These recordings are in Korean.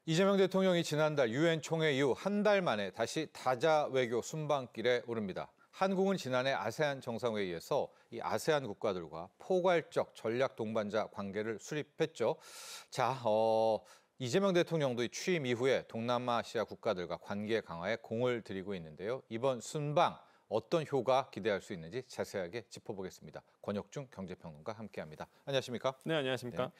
이재명 대통령이 지난달 유엔 총회 이후 한 달 만에 다시 다자 외교 순방길에 오릅니다. 한국은 지난해 아세안 정상회의에서 이 아세안 국가들과 포괄적 전략 동반자 관계를 수립했죠. 이재명 대통령도 취임 이후에 동남아시아 국가들과 관계 강화에 공을 들이고 있는데요. 이번 순방 어떤 효과 기대할 수 있는지 자세하게 짚어보겠습니다. 권혁중 경제평론가 함께합니다. 안녕하십니까? 네, 안녕하십니까? 네.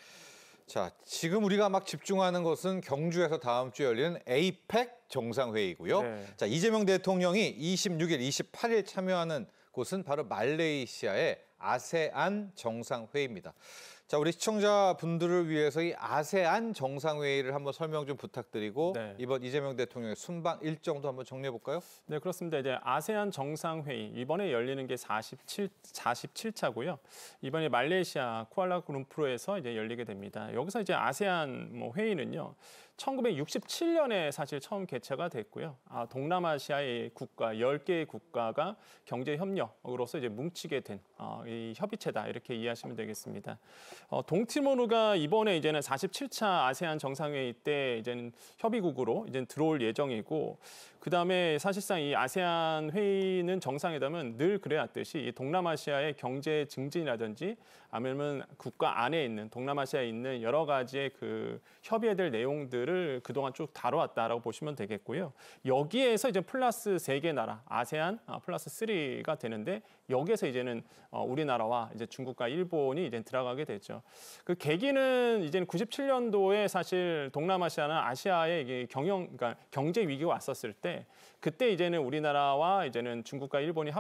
자, 지금 우리가 막 집중하는 것은 경주에서 다음 주에 열리는 에이펙 정상회의고요. 네. 자, 이재명 대통령이 26일, 28일 참여하는 곳은 바로 말레이시아의 아세안 정상회의입니다. 자, 우리 시청자분들을 위해서 이 아세안 정상회의를 한번 설명 좀 부탁드리고 네. 이번 이재명 대통령의 순방 일정도 한번 정리해 볼까요? 네, 그렇습니다. 이제 아세안 정상회의 이번에 열리는 게 47차고요. 이번에 말레이시아 쿠알라룸푸르에서 이제 열리게 됩니다. 여기서 이제 아세안 회의는요. 1967년에 사실 처음 개최가 됐고요. 동남아시아의 국가 10개의 국가가 경제 협력으로서 이제 뭉치게 된 이 협의체다 이렇게 이해하시면 되겠습니다. 동티모르가 이번에 이제는 47차 아세안 정상회의 때 이제는 협의국으로 이제 들어올 예정이고, 그다음에 사실상 이 아세안 회의는 정상회담은 늘 그래왔듯이 이 동남아시아의 경제 증진이라든지 아니면 국가 안에 있는 동남아시아에 있는 여러 가지의 그 협의해야 될 내용들을 그동안 쭉 다뤄왔다라고 보시면 되겠고요. 여기에서 이제 플러스 3개 나라 아세안 플러스 3가 되는데, 여기에서 이제는 우리나라와 이제 중국과 일본이 이제 들어가게 되죠. 그 계기는 이제는 97년도에 사실 동남아시아는 아시아의 이게 그러니까 경제 위기가 왔었을 때, 그때 이제는 우리나라와 이제는 중국과 일본이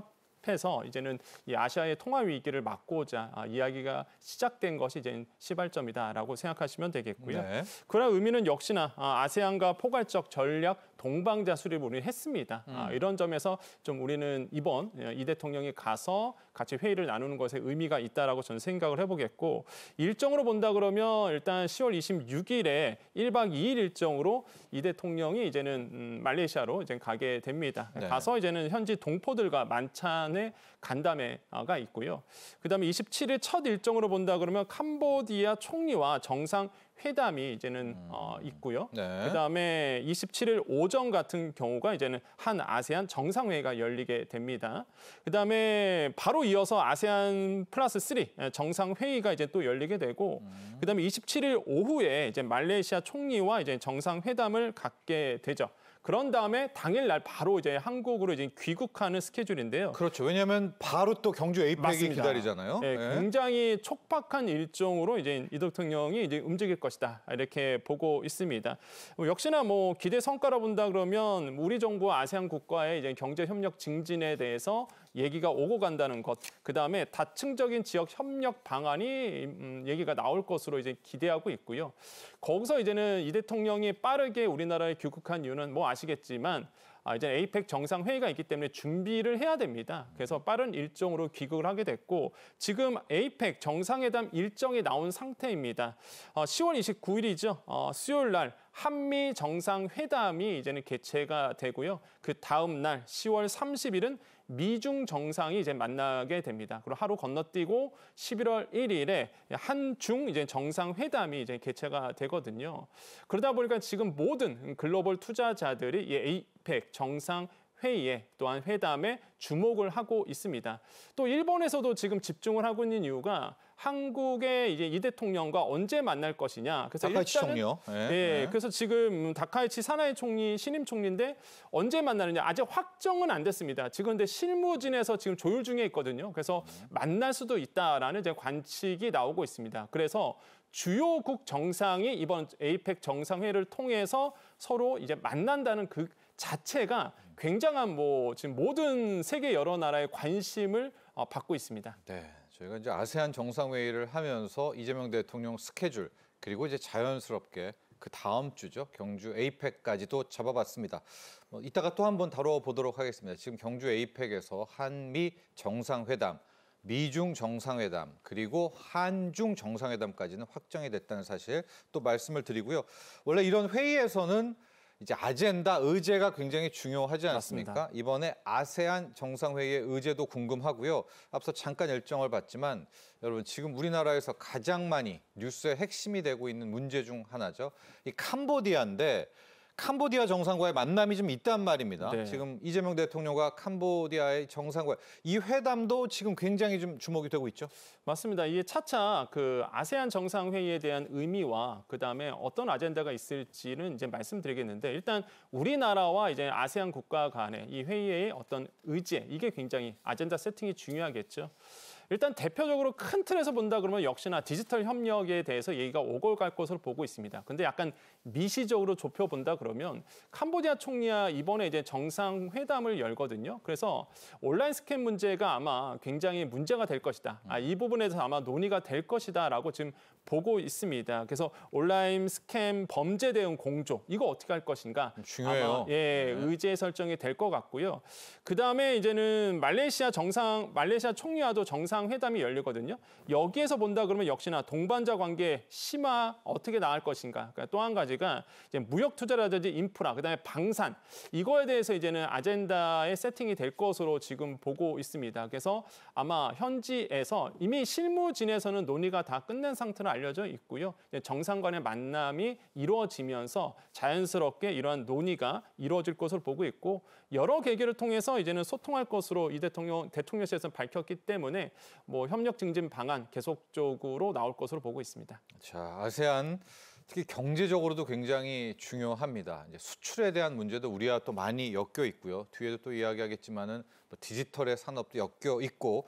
해서 이제는 이 아시아의 통화 위기를 막고자 이야기가 시작된 것이 이제 시발점이다라고 생각하시면 되겠고요. 네. 그런 의미는 역시나 아세안과 포괄적 전략 동반자 수립을 우리는 했습니다. 이런 점에서 좀 우리는 이번 이 대통령이 가서 같이 회의를 나누는 것에 의미가 있다라고 저는 생각을 해보겠고, 일정으로 본다 그러면 일단 10월 26일에 1박 2일 일정으로 이 대통령이 이제는 말레이시아로 이제 가게 됩니다. 네. 가서 이제는 현지 동포들과 만찬의 간담회가 있고요. 그다음에 27일 첫 일정으로 본다 그러면 캄보디아 총리와 정상 회담이 이제는 있고요. 네. 그다음에 27일 오전 같은 경우가 이제는 한 아세안 정상회의가 열리게 됩니다. 그다음에 바로 이어서 아세안 플러스 3 정상회의가 이제 또 열리게 되고, 그다음에 27일 오후에 이제 말레이시아 총리와 이제 정상회담을 갖게 되죠. 그런 다음에 당일날 바로 이제 한국으로 이제 귀국하는 스케줄인데요. 그렇죠. 왜냐하면 바로 또 경주 에이펙이 맞습니다. 기다리잖아요. 네, 네. 굉장히 촉박한 일정으로 이제 이 대통령이 이제 움직일 것이다 이렇게 보고 있습니다. 역시나 기대 성과라 본다 그러면 우리 정부와 아세안 국가의 이제 경제 협력 증진에 대해서 얘기가 오고 간다는 것, 그 다음에 다층적인 지역 협력 방안이 얘기가 나올 것으로 이제 기대하고 있고요. 거기서 이제는 이 대통령이 빠르게 우리나라에 귀국한 이유는 아시겠지만 이제 에이펙 정상회의가 있기 때문에 준비를 해야 됩니다. 그래서 빠른 일정으로 귀국을 하게 됐고, 지금 에이펙 정상회담 일정이 나온 상태입니다. 10월 29일이죠. 수요일 날 한미 정상회담이 이제는 개최가 되고요. 그 다음 날 10월 30일은 미중 정상이 이제 만나게 됩니다. 그리고 하루 건너뛰고 11월 1일에 한중 이제 정상회담이 이제 개최가 되거든요. 그러다 보니까 지금 모든 글로벌 투자자들이 이 에이펙 정상 회의에 또한 회담에 주목을 하고 있습니다. 또 일본에서도 지금 집중을 하고 있는 이유가 한국의 이제 이 대통령과 언제 만날 것이냐. 그래서 다카이치 총리요. 네. 그래서 지금 다카이치 사나이 총리 신임 총리인데 언제 만나느냐 아직 확정은 안 됐습니다. 지금 근데 실무진에서 지금 조율 중에 있거든요. 그래서 만날 수도 있다라는 이제 관측이 나오고 있습니다. 그래서 주요국 정상이 이번 에이펙 정상회의를 통해서 서로 이제 만난다는 그 자체가 굉장한 지금 모든 세계 여러 나라의 관심을 받고 있습니다. 네, 저희가 이제 아세안 정상회의를 하면서 이재명 대통령 스케줄 그리고 이제 자연스럽게 그 다음 주죠. 경주 에이펙까지도 잡아봤습니다. 이따가 또 한번 다뤄보도록 하겠습니다. 지금 경주 에이펙에서 한미 정상회담, 미중 정상회담 그리고 한중 정상회담까지는 확정이 됐다는 사실 또 말씀을 드리고요. 원래 이런 회의에서는 이제 아젠다, 의제가 굉장히 중요하지 않습니까? 맞습니다. 이번에 아세안 정상회의의 의제도 궁금하고요. 앞서 잠깐 일정을 봤지만 여러분 지금 우리나라에서 가장 많이 뉴스의 핵심이 되고 있는 문제 중 하나죠. 이 캄보디아인데 캄보디아 정상과의 만남이 좀 있단 말입니다. 네. 지금 이재명 대통령과 캄보디아의 정상과 이 회담도 지금 굉장히 좀 주목이 되고 있죠. 맞습니다. 이게 차차 그 아세안 정상회의에 대한 의미와 그다음에 어떤 아젠다가 있을지는 이제 말씀드리겠는데 일단 우리나라와 이제 아세안 국가 간의 이 회의의 어떤 의제 이게 굉장히 아젠다 세팅이 중요하겠죠. 일단 대표적으로 큰 틀에서 본다 그러면 역시나 디지털 협력에 대해서 얘기가 오고 갈 것으로 보고 있습니다. 근데 약간 미시적으로 좁혀 본다 그러면 캄보디아 총리와 이번에 이제 정상회담을 열거든요. 그래서 온라인 스캠 문제가 아마 굉장히 문제가 될 것이다. 이 부분에서 아마 논의가 될 것이다라고 지금 보고 있습니다. 그래서 온라인 스캠 범죄 대응 공조 이거 어떻게 할 것인가? 중요해요. 아마 의제 설정이 될 것 같고요. 그 다음에 이제는 말레이시아 총리와도 정상회담이 열리거든요. 여기에서 본다 그러면 역시나 동반자 관계 심화 어떻게 나갈 것인가. 그러니까 또 한 가지가 이제 무역 투자라든지 인프라, 그다음에 방산 이거에 대해서 이제는 아젠다의 세팅이 될 것으로 지금 보고 있습니다. 그래서 아마 현지에서 이미 실무진에서는 논의가 다 끝낸 상태로 알려져 있고요. 정상 간의 만남이 이루어지면서 자연스럽게 이러한 논의가 이루어질 것으로 보고 있고 여러 계기를 통해서 이제는 소통할 것으로 이 대통령실에서는 밝혔기 때문에 뭐 협력 증진 방안 계속적으로 나올 것으로 보고 있습니다. 자, 아세안 특히 경제적으로도 굉장히 중요합니다. 이제 수출에 대한 문제도 우리와 또 많이 엮여 있고요. 뒤에도 또 이야기하겠지만은 뭐 디지털의 산업도 엮여 있고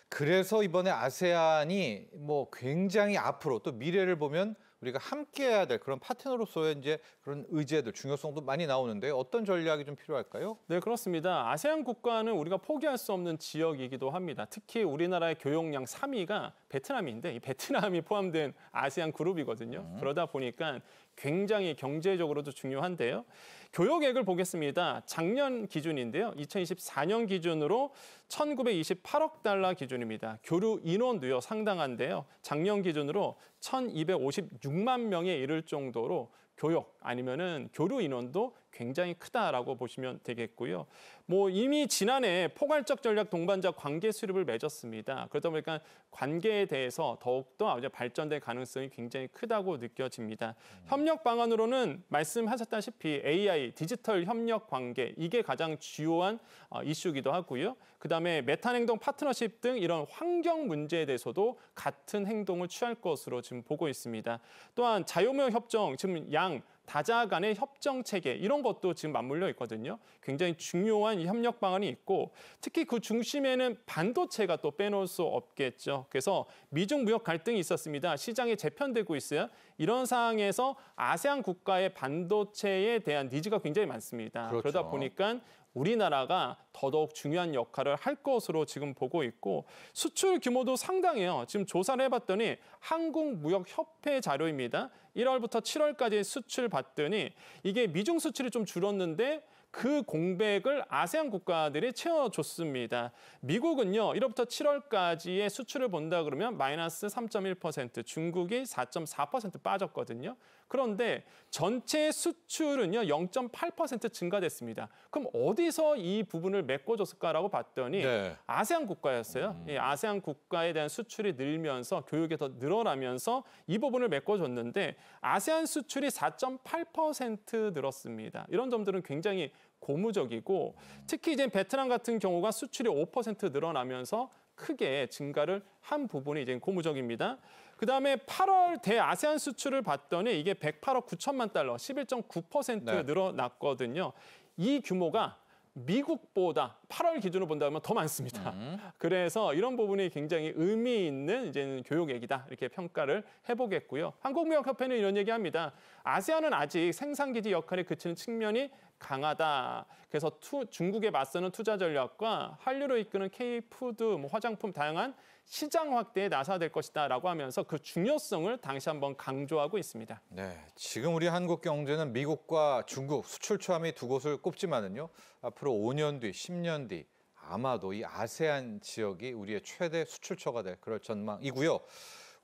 그래서 이번에 아세안이 뭐 굉장히 앞으로 또 미래를 보면 우리가 함께해야 될 그런 파트너로서의 이제 그런 의제들 중요성도 많이 나오는데 어떤 전략이 좀 필요할까요? 네, 그렇습니다. 아세안 국가는 우리가 포기할 수 없는 지역이기도 합니다. 특히 우리나라의 교역량 3위가 베트남인데 이 베트남이 포함된 아세안 그룹이거든요. 그러다 보니까 굉장히 경제적으로도 중요한데요. 교역액을 보겠습니다. 작년 기준인데요. 2024년 기준으로 1928억 달러 기준입니다. 교류 인원도요 상당한데요. 작년 기준으로 1256만 명에 이를 정도로 교역 아니면은 교류 인원도 굉장히 크다라고 보시면 되겠고요. 뭐 이미 지난해 포괄적 전략 동반자 관계 수립을 맺었습니다. 그러다 보니까 관계에 대해서 더욱더 이제 발전될 가능성이 굉장히 크다고 느껴집니다. 협력 방안으로는 말씀하셨다시피 AI, 디지털 협력 관계 이게 가장 주요한 이슈이기도 하고요. 그다음에 메탄 행동 파트너십 등 이런 환경 문제에 대해서도 같은 행동을 취할 것으로 지금 보고 있습니다. 또한 자유무역 협정 지금 양 다자 간의 협정 체계 이런 것도 지금 맞물려 있거든요. 굉장히 중요한 이 협력 방안이 있고 특히 그 중심에는 반도체가 또 빼놓을 수 없겠죠. 그래서 미중 무역 갈등이 있었습니다. 시장이 재편되고 있어요. 이런 상황에서 아세안 국가의 반도체에 대한 니즈가 굉장히 많습니다. 그렇죠. 그러다 보니까 우리나라가 더더욱 중요한 역할을 할 것으로 지금 보고 있고 수출 규모도 상당해요. 지금 조사를 해봤더니 한국무역협회 자료입니다. 1월부터 7월까지 수출 봤더니 이게 미중 수출이 좀 줄었는데 그 공백을 아세안 국가들이 채워줬습니다. 미국은요, 1월부터 7월까지의 수출을 본다 그러면 마이너스 3.1%, 중국이 4.4% 빠졌거든요. 그런데 전체 수출은요, 0.8% 증가됐습니다. 그럼 어디서 이 부분을 메꿔줬을까라고 봤더니 네. 아세안 국가였어요. 이 아세안 국가에 대한 수출이 늘면서 교육이 더 늘어나면서 이 부분을 메꿔줬는데 아세안 수출이 4.8% 늘었습니다. 이런 점들은 굉장히 고무적이고 특히 이제 베트남 같은 경우가 수출이 5% 늘어나면서 크게 증가를 한 부분이 이제 고무적입니다. 그다음에 8월 대아세안 수출을 봤더니 이게 108억 9천만 달러, 11.9% 네. 늘어났거든요. 이 규모가 미국보다 8월 기준으로 본다면 더 많습니다. 그래서 이런 부분이 굉장히 의미 있는 이제는 교역액이다 이렇게 평가를 해보겠고요. 한국무역협회는 이런 얘기합니다. 아세안은 아직 생산기지 역할에 그치는 측면이 강하다. 그래서 중국에 맞서는 투자 전략과 한류로 이끄는 K푸드, 화장품 다양한 시장 확대에 나서야 될 것이다라고 하면서 그 중요성을 당시 한번 강조하고 있습니다. 네, 지금 우리 한국 경제는 미국과 중국 수출처함이 두 곳을 꼽지만은요. 앞으로 5년 뒤, 10년 뒤 아마도 이 아세안 지역이 우리의 최대 수출처가 될 그럴 전망이고요.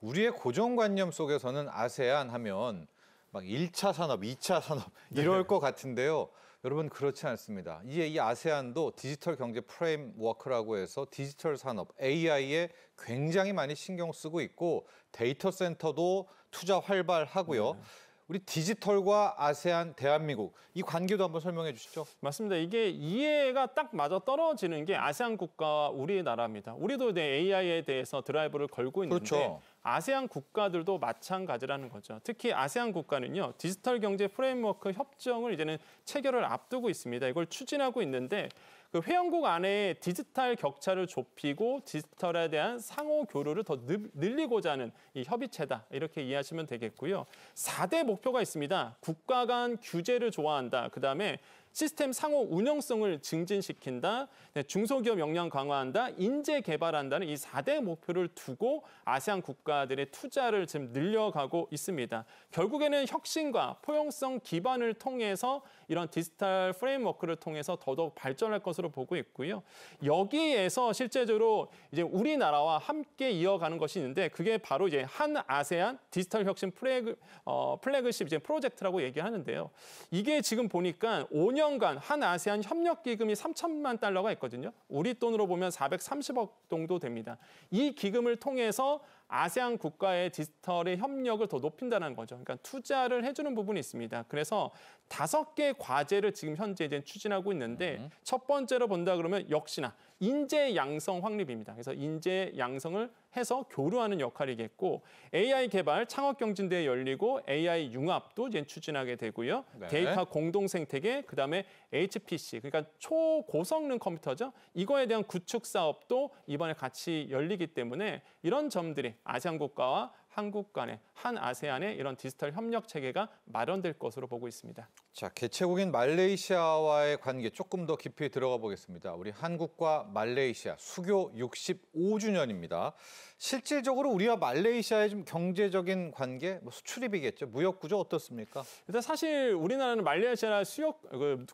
우리의 고정관념 속에서는 아세안 하면 막 1차 산업, 2차 산업 이럴 것 같은데요. 여러분 그렇지 않습니다. 이제 이 아세안도 디지털 경제 프레임워크라고 해서 디지털 산업, AI에 굉장히 많이 신경 쓰고 있고 데이터 센터도 투자 활발하고요. 우리 디지털과 아세안, 대한민국 이 관계도 한번 설명해 주시죠. 맞습니다. 이게 이해가 딱 맞아 떨어지는 게 아세안 국가와 우리나라입니다. 우리도 이제 AI에 대해서 드라이브를 걸고 있는데 그렇죠. 아세안 국가들도 마찬가지라는 거죠. 특히 아세안 국가는요. 디지털 경제 프레임워크 협정을 이제는 체결을 앞두고 있습니다. 이걸 추진하고 있는데 그 회원국 안에 디지털 격차를 좁히고 디지털에 대한 상호 교류를 더 늘리고자 하는 이 협의체다. 이렇게 이해하시면 되겠고요. 4대 목표가 있습니다. 국가 간 규제를 좋아한다. 그다음에 시스템 상호 운영성을 증진시킨다, 중소기업 역량 강화한다, 인재 개발한다는 이 4대 목표를 두고 아세안 국가들의 투자를 지금 늘려가고 있습니다. 결국에는 혁신과 포용성 기반을 통해서 이런 디지털 프레임워크를 통해서 더더욱 발전할 것으로 보고 있고요. 여기에서 실제적으로 이제 우리나라와 함께 이어가는 것이 있는데 그게 바로 이제 한 아세안 디지털 혁신 플래그십 이제 프로젝트라고 얘기하는데요. 이게 지금 보니까 5년간 한 아세안 협력 기금이 3천만 달러가 있거든요. 우리 돈으로 보면 430억 정도 됩니다. 이 기금을 통해서 아세안 국가의 디지털의 협력을 더 높인다는 거죠. 그러니까 투자를 해주는 부분이 있습니다. 그래서 5개 과제를 지금 현재 이제 추진하고 있는데 첫 번째로 본다 그러면 역시나 인재 양성 확립입니다. 그래서 인재 양성을 해서 교류하는 역할이겠고 AI 개발 창업 경진대회 열리고 AI 융합도 이제 추진하게 되고요. 네. 데이터 공동 생태계 그다음에 HPC 그러니까 초고성능 컴퓨터죠. 이거에 대한 구축 사업도 이번에 같이 열리기 때문에 이런 점들이 아세안 국가와 한국 간의 한 아세안의 이런 디지털 협력 체계가 마련될 것으로 보고 있습니다. 자, 개최국인 말레이시아와의 관계 조금 더 깊이 들어가 보겠습니다. 우리 한국과 말레이시아 수교 65주년입니다. 실질적으로 우리와 말레이시아의 좀 경제적인 관계, 뭐 수출입이겠죠. 무역 구조 어떻습니까? 일단 사실 우리나라는 말레이시아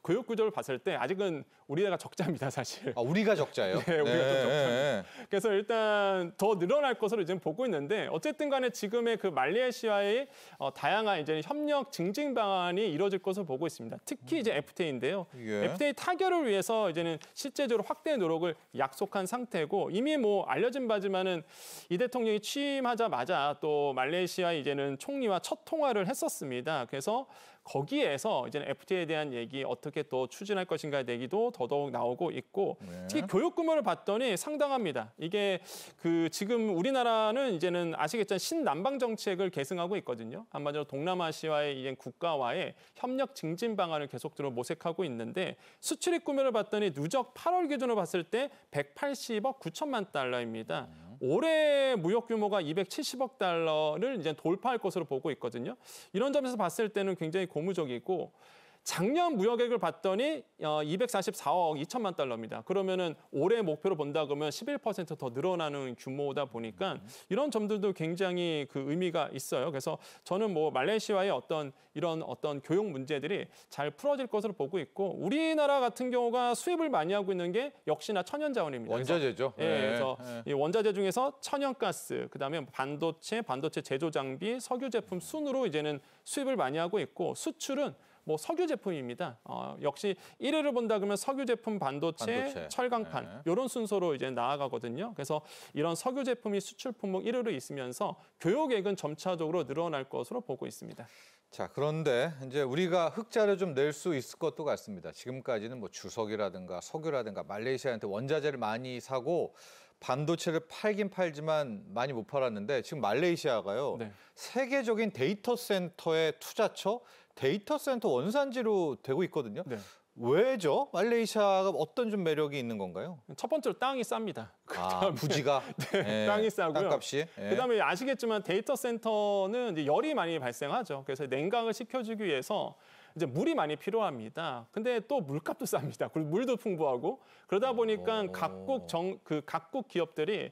교육 구조를 봤을 때 아직은 우리나라가 적자입니다, 사실. 아, 우리가 적자예요? 네, 우리가 좀 적자입니다. 그래서 일단 더 늘어날 것으로 지금 보고 있는데 어쨌든 간에 지금의 그 말레이시아의 다양한 이제 협력 증진 방안이 이루어질 것으로 보고 있습니다. 특히 이제 FTA인데요. 예. FTA 타결을 위해서 이제는 실제적으로 확대 노력을 약속한 상태고 이미 뭐 알려진 바지만은 이 대통령이 취임하자마자 또 말레이시아 이제는 총리와 첫 통화를 했었습니다. 그래서 거기에서 이제는 FTA에 대한 얘기 어떻게 또 추진할 것인가의 얘기도 더더욱 나오고 있고 특히 교육 규모를 봤더니 상당합니다. 이게 그 지금 우리나라는 이제는 아시겠지만 신남방 정책을 계승하고 있거든요. 한마디로 동남아시아의 이제 국가와의 협력 증진 방안을 계속적으로 모색하고 있는데 수출입 규모를 봤더니 누적 8월 기준으로 봤을 때 180억 9천만 달러입니다. 올해 무역 규모가 270억 달러를 이제 돌파할 것으로 보고 있거든요. 이런 점에서 봤을 때는 굉장히 고무적이고 작년 무역액을 봤더니 244억 2천만 달러입니다. 그러면은 올해 목표로 본다 그러면 11% 더 늘어나는 규모다 보니까 이런 점들도 굉장히 그 의미가 있어요. 그래서 저는 뭐 말레이시아의 이런 교육 문제들이 잘 풀어질 것으로 보고 있고 우리나라 같은 경우가 수입을 많이 하고 있는 게 역시나 천연자원입니다. 원자재죠. 그래서 이 원자재 중에서 천연가스, 그다음에 반도체 제조 장비, 석유 제품 순으로 이제는 수입을 많이 하고 있고 수출은 뭐 석유 제품입니다. 역시 1위를 본다 그러면 석유 제품, 반도체. 철강판 이런 순서로 이제 나아가거든요. 그래서 이런 석유 제품이 수출 품목 1위로 있으면서 교육액은 점차적으로 늘어날 것으로 보고 있습니다. 자, 그런데 이제 우리가 흑자를 좀 낼 수 있을 것도 같습니다. 지금까지는 뭐 주석이라든가 석유라든가 말레이시아한테 원자재를 많이 사고 반도체를 팔긴 팔지만 많이 못 팔았는데 지금 말레이시아가요. 네. 세계적인 데이터 센터의 투자처, 데이터 센터 원산지로 되고 있거든요. 네. 왜죠? 말레이시아가 어떤 좀 매력이 있는 건가요? 첫 번째로 땅이 쌉니다. 아, 부지가 네, 땅이 싸고요. 땅값이. 그다음에 아시겠지만 데이터 센터는 이제 열이 많이 발생하죠. 그래서 냉각을 시켜주기 위해서 이제 물이 많이 필요합니다. 근데 또 물값도 쌉니다. 그리고 물도 풍부하고 그러다 보니까 각국 기업들이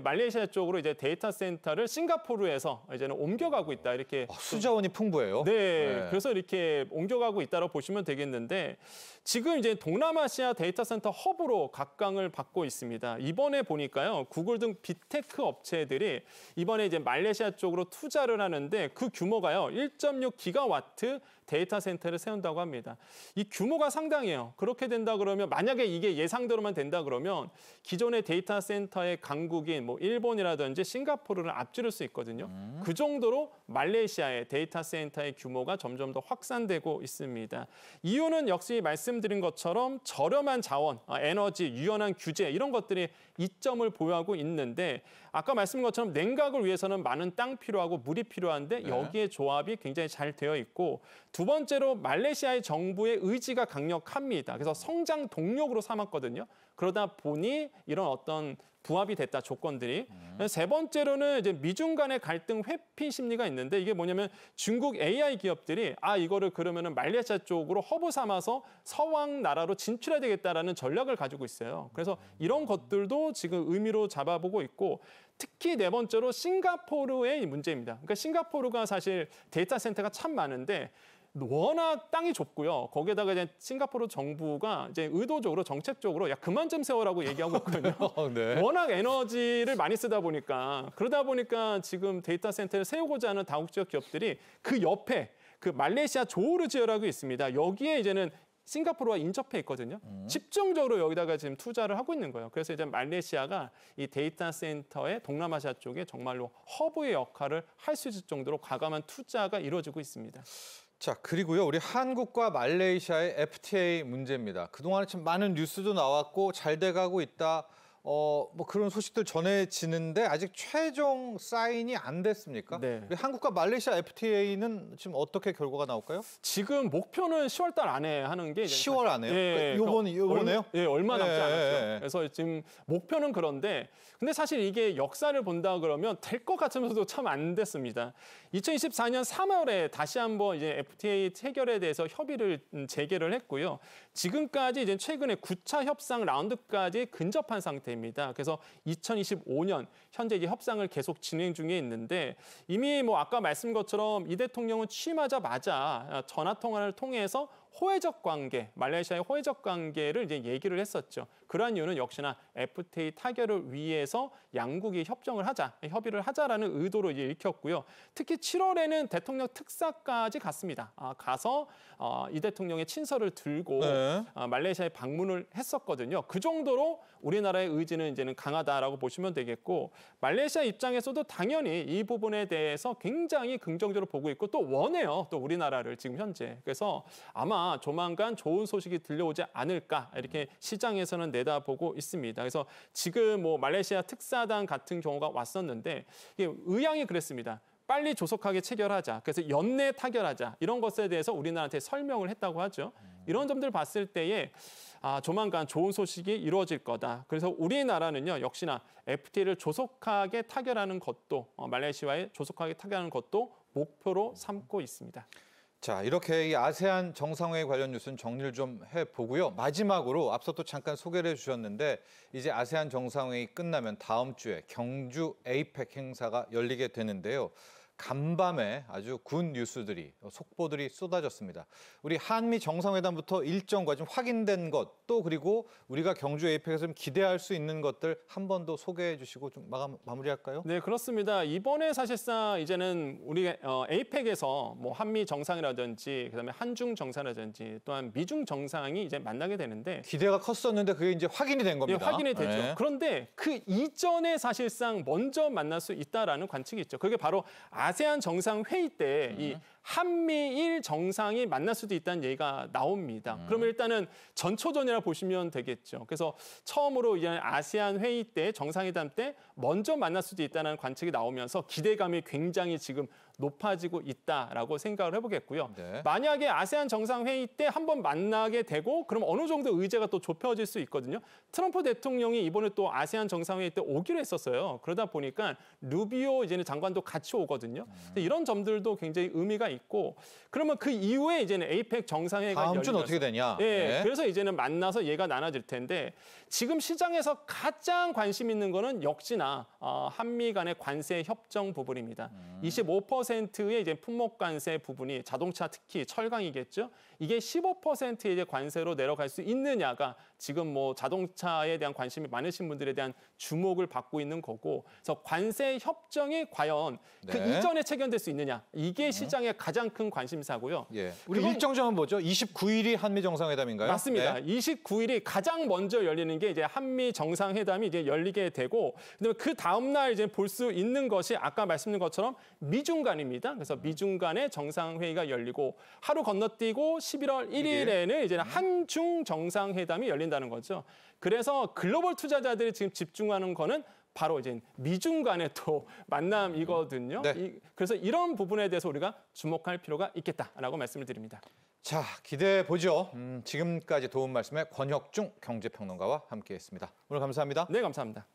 말레이시아 쪽으로 이제 데이터 센터를 싱가포르에서 이제는 옮겨가고 있다. 이렇게 수자원이 풍부해요. 네, 그래서 이렇게 옮겨가고 있다고 보시면 되겠는데 지금 이제 동남아시아 데이터 센터 허브로 각광을 받고 있습니다. 이번에 보니까요, 구글 등 빅테크 업체들이 이번에 이제 말레이시아 쪽으로 투자를 하는데 그 규모가요, 1.6 기가와트 데이터 센터를 세운다고 합니다. 이 규모가 상당해요. 그렇게 된다 그러면 만약에 이게 예상대로만 된다 그러면 기존의 데이터 센터의 강국인 뭐 일본이라든지 싱가포르를 앞지를 수 있거든요. 그 정도로 말레이시아의 데이터 센터의 규모가 점점 더 확산되고 있습니다. 이유는 역시 말씀드린 것처럼 저렴한 자원, 에너지, 유연한 규제 이런 것들이 이점을 보유하고 있는데 아까 말씀드린 것처럼 냉각을 위해서는 많은 땅 필요하고 물이 필요한데 여기에 조합이 굉장히 잘 되어 있고 두 번째로 말레이시아의 정부의 의지가 강력합니다. 그래서 성장 동력으로 삼았거든요. 그러다 보니 이런 어떤 부합이 됐다 조건들이. 세 번째로는 이제 미중 간의 갈등 회피 심리가 있는데 이게 뭐냐면 중국 AI 기업들이 이거를 그러면은 말레이시아 쪽으로 허브 삼아서 서방 나라로 진출해야 되겠다라는 전략을 가지고 있어요. 그래서 이런 것들도 지금 의미로 잡아보고 있고 특히 네 번째로 싱가포르의 문제입니다. 그러니까 싱가포르가 사실 데이터 센터가 참 많은데 워낙 땅이 좁고요. 거기에다가 이제 싱가포르 정부가 이제 의도적으로 정책적으로 야 그만 좀 세워라고 얘기하고 있거든요. 네. 워낙 에너지를 많이 쓰다 보니까 그러다 보니까 지금 데이터 센터를 세우고자 하는 다국적 기업들이 그 옆에 그 말레이시아 조호르 지역이라고 있습니다. 여기에 이제는 싱가포르와 인접해 있거든요. 집중적으로 여기다가 지금 투자를 하고 있는 거예요. 그래서 이제 말레이시아가 이 데이터 센터의 동남아시아 쪽에 정말로 허브의 역할을 할 수 있을 정도로 과감한 투자가 이루어지고 있습니다. 자, 그리고요, 우리 한국과 말레이시아의 FTA 문제입니다. 그동안에 참 많은 뉴스도 나왔고 잘 돼가고 있다. 뭐 그런 소식들 전해지는데 아직 최종 사인이 안 됐습니까? 네. 우리 한국과 말레이시아 FTA는 지금 어떻게 결과가 나올까요? 지금 목표는 10월 달 안에 하는 게 10월 안에요? 예, 요번에요? 얼마 남지 예, 않았죠. 예. 그래서 지금 목표는 그런데 근데 사실 이게 역사를 본다 그러면 될 것 같으면서도 참 안 됐습니다. 2024년 3월에 다시 한번 이제 FTA 체결에 대해서 협의를 재개를 했고요. 지금까지 이제 최근에 9차 협상 라운드까지 근접한 상태입니다. 그래서 2025년 현재 이제 협상을 계속 진행 중에 있는데 이미 뭐 아까 말씀 것처럼 이 대통령은 취임하자마자 전화 통화를 통해서 호혜적 관계, 말레이시아의 호혜적 관계를 이제 얘기를 했었죠. 그러한 이유는 역시나 FTA 타결을 위해서 양국이 협의를 하자라는 의도로 이제 읽혔고요. 특히 7월에는 대통령 특사까지 갔습니다. 가서 이 대통령의 친서를 들고 말레이시아에 방문을 했었거든요. 그 정도로 우리나라의 의지는 이제는 강하다라고 보시면 되겠고 말레이시아 입장에서도 당연히 이 부분에 대해서 굉장히 긍정적으로 보고 있고 또 원해요. 또 우리나라를 지금 현재. 그래서 아마 조만간 좋은 소식이 들려오지 않을까 이렇게 시장에서는 내다보고 있습니다. 그래서 지금 뭐 말레이시아 특사단 같은 경우가 왔었는데 이게 의향이 그랬습니다. 빨리 조속하게 체결하자. 그래서 연내 타결하자. 이런 것에 대해서 우리나라한테 설명을 했다고 하죠. 이런 점들 봤을 때에 조만간 좋은 소식이 이루어질 거다. 그래서 우리나라는요, 역시나 FTA를 조속하게 타결하는 것도 말레이시아에 조속하게 타결하는 것도 목표로 삼고 있습니다. 자, 이렇게 이 아세안 정상회의 관련 뉴스는 정리를 좀 해보고요. 마지막으로 앞서 또 잠깐 소개를 해주셨는데 이제 아세안 정상회의 끝나면 다음 주에 경주 에이펙 행사가 열리게 되는데요. 간밤에 아주 군 뉴스들이, 속보들이 쏟아졌습니다. 우리 한미 정상회담부터 일정과 좀 확인된 것, 또 그리고 우리가 경주 에이펙에서 좀 기대할 수 있는 것들 한 번 더 소개해 주시고 좀 마무리할까요? 네, 그렇습니다. 이번에 사실상 이제는 우리 에이펙에서 뭐 한미 정상이라든지 그다음에 한중 정상이라든지 또한 미중 정상이 이제 만나게 되는데 기대가 컸었는데 그게 이제 확인이 된 겁니다. 네, 확인이 되죠. 네. 그런데 그 이전에 사실상 먼저 만날 수 있다라는 관측이 있죠. 그게 바로 아세안 정상회의 때 이 한미일 정상이 만날 수도 있다는 얘기가 나옵니다. 그러면 일단은 전초전이라 보시면 되겠죠. 그래서 처음으로 이제 아세안 회의 때 정상회담 때 먼저 만날 수도 있다는 관측이 나오면서 기대감이 굉장히 지금 높아지고 있다라고 생각을 해보겠고요. 네. 만약에 아세안 정상회의 때 한번 만나게 되고 그럼 어느 정도 의제가 또 좁혀질 수 있거든요. 트럼프 대통령이 이번에 또 아세안 정상회의 때 오기로 했었어요. 그러다 보니까 루비오 이제는 장관도 같이 오거든요. 이런 점들도 굉장히 의미가 있고 그러면 그 이후에 이제는 에이펙 정상회의가 다음 주는 열리면서 어떻게 되냐? 예, 네. 그래서 이제는 만나서 얘가 나눠질 텐데 지금 시장에서 가장 관심 있는 거는 역시나 한미 간의 관세 협정 부분입니다. 25%의 이제 품목 관세 부분이 자동차 특히 철강이겠죠. 이게 15%의 이제 관세로 내려갈 수 있느냐가 지금 뭐 자동차에 대한 관심이 많으신 분들에 대한 주목을 받고 있는 거고, 그래서 관세 협정이 과연 그 네. 이전에 체결될 수 있느냐 이게 시장의 가장 큰 관심사고요. 예. 우리 그건- 일정 좀 한번 보죠. 29일이 한미 정상회담인가요? 맞습니다. 네. 29일이 가장 먼저 열리는 게 이제 한미 정상회담이 이제 열리게 되고, 그다음에 그 다음 날 이제 볼 수 있는 것이 아까 말씀드린 것처럼 미중 간입니다. 그래서 미중 간의 정상회의가 열리고 하루 건너뛰고 11월 1일에는 이제 한중 정상회담이 열린다는 거죠. 그래서 글로벌 투자자들이 지금 집중하는 거는 바로 이제 미중 간의 또 만남이거든요. 네. 그래서 이런 부분에 대해서 우리가 주목할 필요가 있겠다라고 말씀을 드립니다. 자, 기대해 보죠. 지금까지 도움 말씀에 권혁중 경제평론가와 함께했습니다. 오늘 감사합니다. 네, 감사합니다.